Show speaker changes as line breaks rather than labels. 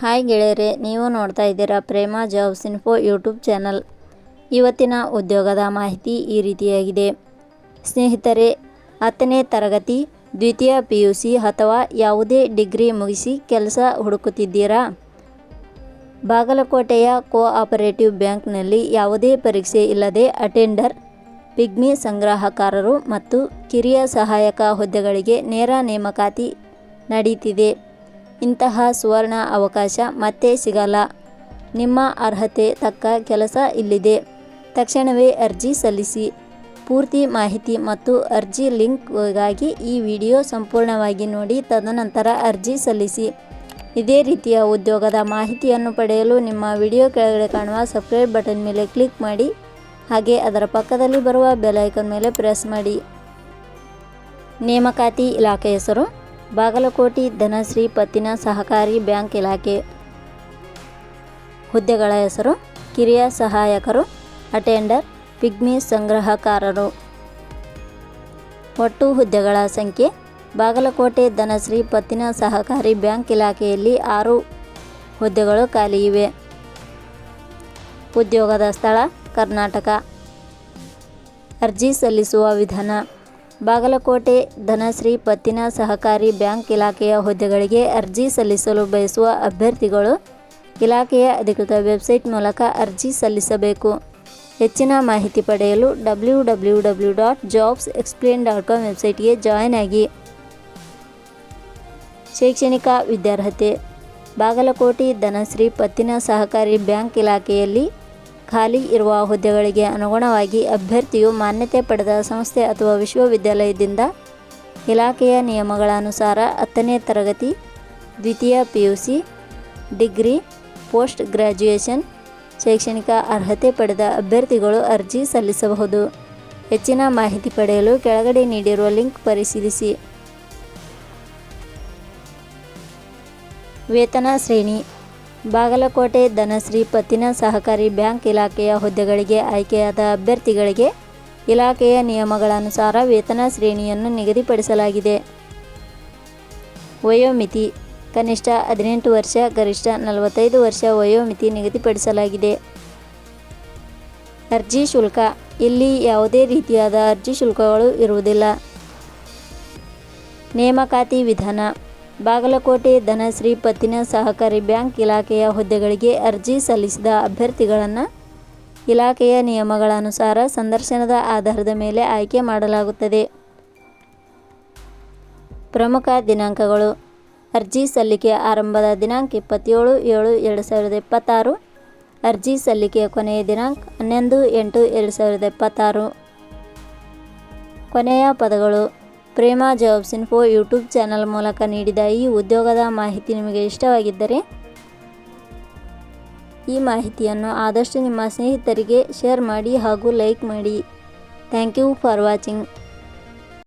Hi ಗೆಳೆಯರೆ, ನೀವು ನೋಡ್ತಾ ಇದ್ದೀರಾ ಪ್ರೇಮ ಜಾಬ್ಸ್ ಇನ್ಫೋ ಯೂಟ್ಯೂಬ್ ಚಾನಲ್. ಇವತ್ತಿನ ಉದ್ಯೋಗದ ಮಾಹಿತಿ ಈ ರೀತಿಯಾಗಿದೆ. ಸ್ನೇಹಿತರೆ, 10ನೇ ತರಗತಿ, ದ್ವಿತೀಯ PUC ಅಥವಾ ಯಾವುದೇ ಡಿಗ್ರಿ ಮುಗಿಸಿ ಕೆಲಸ ಹುಡುಕುತ್ತಿದ್ದೀರಾ? ಬಾಗಲಕೋಟೆಯ ಕೋಆಪರೇಟಿವ್ ಬ್ಯಾಂಕ್ನಲ್ಲಿ ಯಾವುದೇ ಪರೀಕ್ಷೆ ಇಲ್ಲದೆ ಅಟೆಂಡರ್, ಪಿಗ್ಮಿ ಸಂಗ್ರಹಕಾರರು ಮತ್ತು ಕಿರಿಯ ಸಹಾಯಕ ಹುದ್ದೆಗಳಿಗೆ ನೇರ ನೇಮಕಾತಿ ನಡೀತಿದೆ. ಇಂತಹ ಸುವರ್ಣ ಅವಕಾಶ ಮತ್ತೆ ಸಿಗಲ್ಲ. ನಿಮ್ಮ ಅರ್ಹತೆ ತಕ್ಕ ಕೆಲಸ ಇಲ್ಲಿದೆ. ತಕ್ಷಣವೇ ಅರ್ಜಿ ಸಲ್ಲಿಸಿ. ಪೂರ್ತಿ ಮಾಹಿತಿ ಮತ್ತು ಅರ್ಜಿ ಲಿಂಕ್ಗಾಗಿ ಈ ವಿಡಿಯೋ ಸಂಪೂರ್ಣವಾಗಿ ನೋಡಿ, ತದನಂತರ ಅರ್ಜಿ ಸಲ್ಲಿಸಿ. ಇದೇ ರೀತಿಯ ಉದ್ಯೋಗದ ಮಾಹಿತಿಯನ್ನು ಪಡೆಯಲು ನಿಮ್ಮ ವಿಡಿಯೋ ಕೆಳಗಡೆ ಕಾಣುವ ಸಬ್ಸ್ಕ್ರೈಬ್ ಬಟನ್ ಮೇಲೆ ಕ್ಲಿಕ್ ಮಾಡಿ, ಹಾಗೆ ಅದರ ಪಕ್ಕದಲ್ಲಿ ಬರುವ ಬೆಲ್ ಐಕಾನ್ ಮೇಲೆ ಪ್ರೆಸ್ ಮಾಡಿ. ನೇಮಕಾತಿ ಇಲಾಖೆ ಹೆಸರು ಬಾಗಲಕೋಟೆ ಧನಶ್ರೀ ಪತ್ತಿನ ಸಹಕಾರಿ ಬ್ಯಾಂಕ್ ಇಲಾಖೆ. ಹುದ್ದೆಗಳ ಹೆಸರು ಕಿರಿಯ ಸಹಾಯಕರು, ಅಟೆಂಡರ್, ಪಿಗ್ಮಿ ಸಂಗ್ರಹಕಾರರು. ಒಟ್ಟು ಹುದ್ದೆಗಳ ಸಂಖ್ಯೆ ಬಾಗಲಕೋಟೆ ಧನಶ್ರೀ ಪತ್ತಿನ ಸಹಕಾರಿ ಬ್ಯಾಂಕ್ ಇಲಾಖೆಯಲ್ಲಿ 6 ಹುದ್ದೆಗಳು ಖಾಲಿ ಇವೆ. ಉದ್ಯೋಗದ ಸ್ಥಳ ಕರ್ನಾಟಕ. ಅರ್ಜಿ ಸಲ್ಲಿಸುವ ವಿಧಾನ: ಬಾಗಲಕೋಟೆ ಧನಶ್ರೀ ಪತ್ತಿನ ಸಹಕಾರಿ ಬ್ಯಾಂಕ್ ಇಲಾಖೆಯ ಹುದ್ದೆಗಳಿಗೆ ಅರ್ಜಿ ಸಲ್ಲಿಸಲು ಬಯಸುವ ಅಭ್ಯರ್ಥಿಗಳು ಇಲಾಖೆಯ ಅಧಿಕೃತ ವೆಬ್ಸೈಟ್ ಮೂಲಕ ಅರ್ಜಿ ಸಲ್ಲಿಸಬೇಕು. ಹೆಚ್ಚಿನ ಮಾಹಿತಿ ಪಡೆಯಲು www.jobsexplain.com ವೆಬ್ಸೈಟ್ಗೆ ಜಾಯಿನ್ ಆಗಿ. ಶೈಕ್ಷಣಿಕ ವಿದ್ಯಾರ್ಹತೆ: ಬಾಗಲಕೋಟೆ ಧನಶ್ರೀ ಪತ್ತಿನ ಸಹಕಾರಿ ಬ್ಯಾಂಕ್ ಇಲಾಖೆಯಲ್ಲಿ ಖಾಲಿ ಇರುವ ಹುದ್ದೆಗಳಿಗೆ ಅನುಗುಣವಾಗಿ ಅಭ್ಯರ್ಥಿಯು ಮಾನ್ಯತೆ ಪಡೆದ ಸಂಸ್ಥೆ ಅಥವಾ ವಿಶ್ವವಿದ್ಯಾಲಯದಿಂದ ಇಲಾಖೆಯ ನಿಯಮಗಳ ಅನುಸಾರ 10ನೇ ತರಗತಿ, ದ್ವಿತೀಯ PUC, ಡಿಗ್ರಿ, ಪೋಸ್ಟ್ ಗ್ರ್ಯಾಜುಯೇಷನ್ ಶೈಕ್ಷಣಿಕ ಅರ್ಹತೆ ಪಡೆದ ಅಭ್ಯರ್ಥಿಗಳು ಅರ್ಜಿ ಸಲ್ಲಿಸಬಹುದು. ಹೆಚ್ಚಿನ ಮಾಹಿತಿ ಪಡೆಯಲು ಕೆಳಗಡೆ ನೀಡಿರುವ ಲಿಂಕ್ ಪರಿಶೀಲಿಸಿ. ವೇತನ ಶ್ರೇಣಿ: ಬಾಗಲಕೋಟೆ ಧನಶ್ರೀ ಪತ್ತಿನ ಸಹಕಾರಿ ಬ್ಯಾಂಕ್ ಇಲಾಖೆಯ ಹುದ್ದೆಗಳಿಗೆ ಆಯ್ಕೆಯಾದ ಅಭ್ಯರ್ಥಿಗಳಿಗೆ ಇಲಾಖೆಯ ನಿಯಮಗಳ ಅನುಸಾರ ವೇತನ ಶ್ರೇಣಿಯನ್ನು ನಿಗದಿಪಡಿಸಲಾಗಿದೆ. ವಯೋಮಿತಿ: ಕನಿಷ್ಠ 18 ವರ್ಷ, ಗರಿಷ್ಠ 45 ವರ್ಷ ವಯೋಮಿತಿ ನಿಗದಿಪಡಿಸಲಾಗಿದೆ. ಅರ್ಜಿ ಶುಲ್ಕ: ಇಲ್ಲಿ ಯಾವುದೇ ರೀತಿಯಾದ ಅರ್ಜಿ ಶುಲ್ಕಗಳು ಇರುವುದಿಲ್ಲ. ನೇಮಕಾತಿ ವಿಧಾನ: ಬಾಗಲಕೋಟೆ ಧನಶ್ರೀ ಪತ್ತಿನ ಸಹಕಾರಿ ಬ್ಯಾಂಕ್ ಇಲಾಖೆಯ ಹುದ್ದೆಗಳಿಗೆ ಅರ್ಜಿ ಸಲ್ಲಿಸಿದ ಅಭ್ಯರ್ಥಿಗಳನ್ನು ಇಲಾಖೆಯ ನಿಯಮಗಳ ಅನುಸಾರ ಸಂದರ್ಶನದ ಆಧಾರದ ಮೇಲೆ ಆಯ್ಕೆ ಮಾಡಲಾಗುತ್ತದೆ. ಪ್ರಮುಖ ದಿನಾಂಕಗಳು: ಅರ್ಜಿ ಸಲ್ಲಿಕೆ ಆರಂಭದ ದಿನಾಂಕ 27/7/2026. ಅರ್ಜಿ ಸಲ್ಲಿಕೆಯ ಕೊನೆಯ ದಿನಾಂಕ 11/8/2026. ಕೊನೆಯ ಪದಗಳು: ಪ್ರೇಮ ಜಾಬ್ಸ್ ಇನ್ಫೋ ಯೂಟ್ಯೂಬ್ ಚಾನಲ್ ಮೂಲಕ ನೀಡಿದ ಈ ಉದ್ಯೋಗದ ಮಾಹಿತಿ ನಿಮಗೆ ಇಷ್ಟವಾಗಿದ್ದರೆ ಈ ಮಾಹಿತಿಯನ್ನು ಆದಷ್ಟು ನಿಮ್ಮ ಸ್ನೇಹಿತರಿಗೆ ಶೇರ್ ಮಾಡಿ ಹಾಗೂ ಲೈಕ್ ಮಾಡಿ. Thank you for watching.